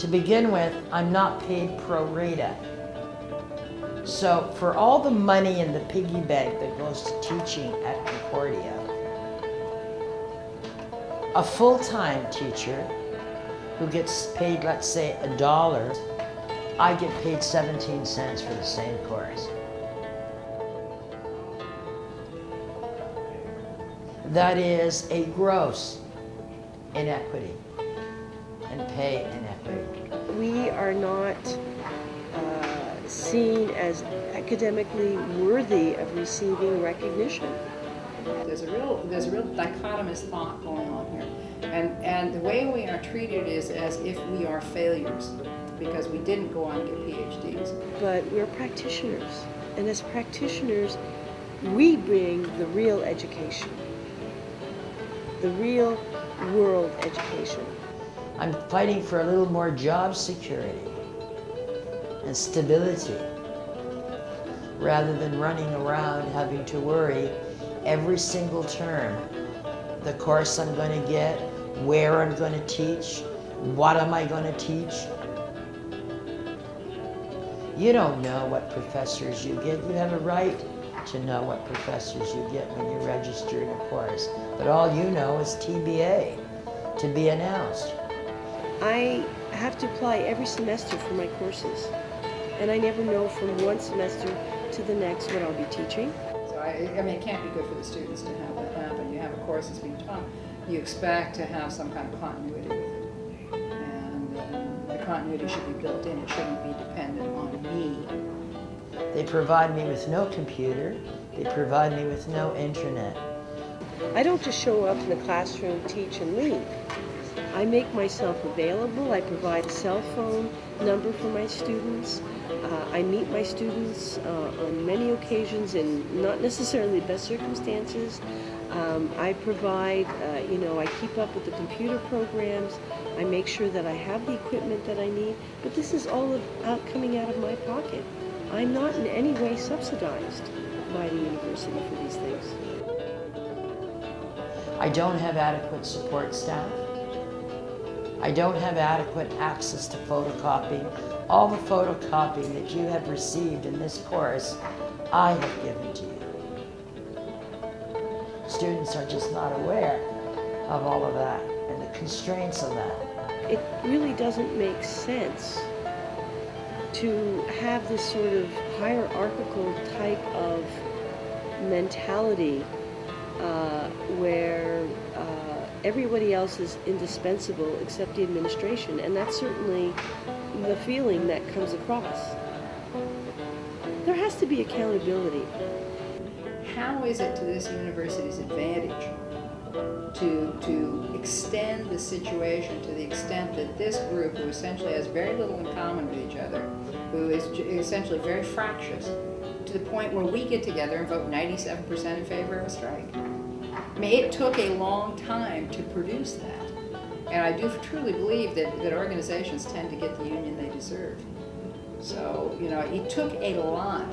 To begin with, I'm not paid pro rata. So for all the money in the piggy bank that goes to teaching at Concordia, a full-time teacher who gets paid, let's say, $1, I get paid 17 cents for the same course. That is a gross inequity and pay inequity. We are not seen as academically worthy of receiving recognition. There's a real dichotomous thought going on here. And the way we are treated is as if we are failures because we didn't go on and get PhDs. But we're practitioners, and as practitioners, we bring the real education, the real world education. I'm fighting for a little more job security and stability rather than running around having to worry every single term the course I'm going to get, where I'm going to teach, what am I going to teach. You don't know what professors you get. You have a right to know what professors you get when you register in a course. But all you know is TBA, to be announced. I have to apply every semester for my courses, and I never know from one semester to the next what I'll be teaching. So I mean, it can't be good for the students to have that happen. You have a course that's being taught, you expect to have some kind of continuity with it. And the continuity should be built in. It shouldn't be dependent on me. They provide me with no computer. They provide me with no internet. I don't just show up in the classroom, teach, and leave. I make myself available. I provide a cell phone number for my students. I meet my students on many occasions in not necessarily the best circumstances. I provide, I keep up with the computer programs. I make sure that I have the equipment that I need. But this is all coming out of my pocket. I'm not in any way subsidized by the university for these things. I don't have adequate support staff. I don't have adequate access to photocopying. All the photocopying that you have received in this course, I have given to you. Students are just not aware of all of that and the constraints of that. It really doesn't make sense to have this sort of hierarchical type of mentality where everybody else is indispensable except the administration, and that's certainly the feeling that comes across. There has to be accountability. How is it to this university's advantage to extend the situation to the extent that this group, who essentially has very little in common with each other, who is essentially very fractious, to the point where we get together and vote 97% in favor of a strike? I mean, it took a long time to produce that. And I do truly believe that organizations tend to get the union they deserve. So, it took a lot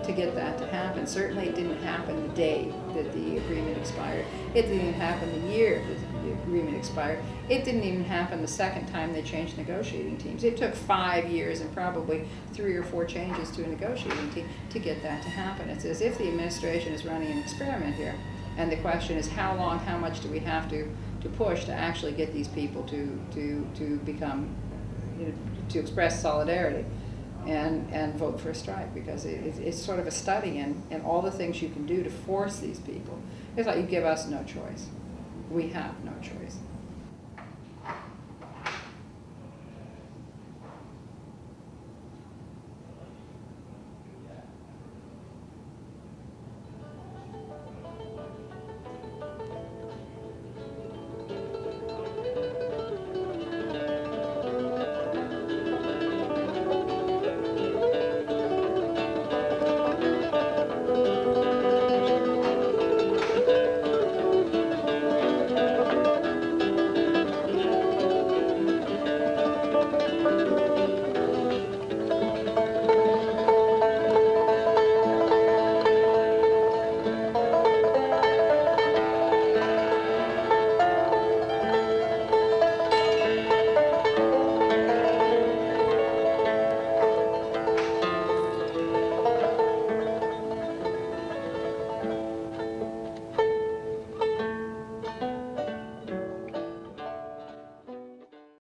to get that to happen. Certainly it didn't happen the day that the agreement expired. It didn't even happen the year that the agreement expired. It didn't even happen the second time they changed negotiating teams. It took 5 years and probably 3 or 4 changes to a negotiating team to get that to happen. It's as if the administration is running an experiment here. And the question is, how long, how much do we have to push to actually get these people to become, to express solidarity and vote for a strike? Because it's sort of a study in all the things you can do to force these people. It's like you give us no choice. We have no choice.